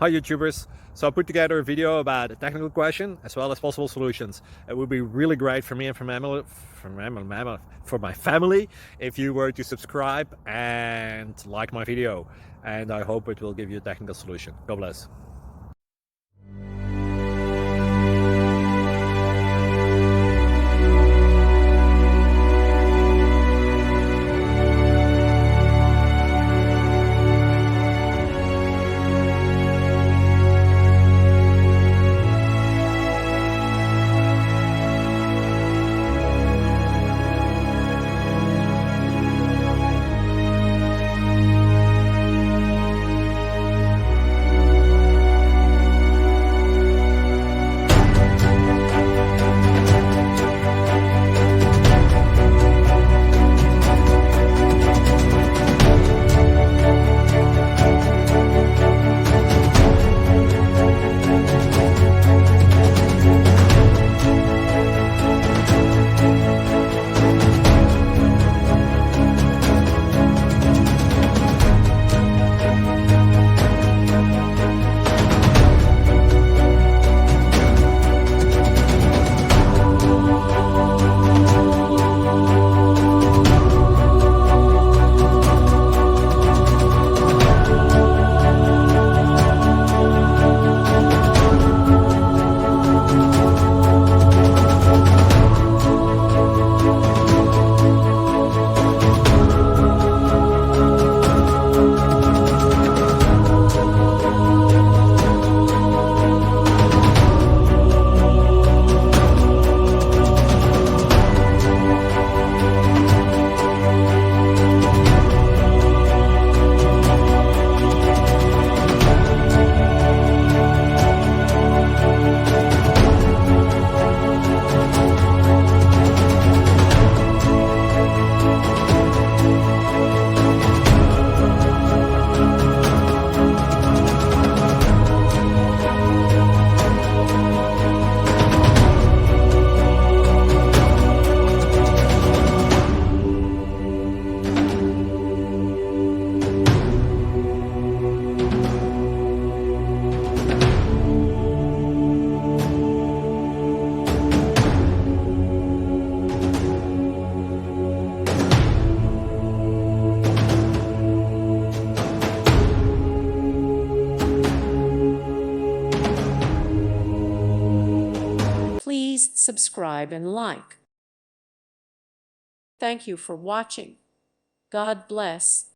Hi YouTubers! So I put together a video about a technical question as well as possible solutions. It would be really great for me and for my family if you were to subscribe and like my video, and I hope it will give you a technical solution. God bless. Please subscribe and like. Thank you for watching. God bless.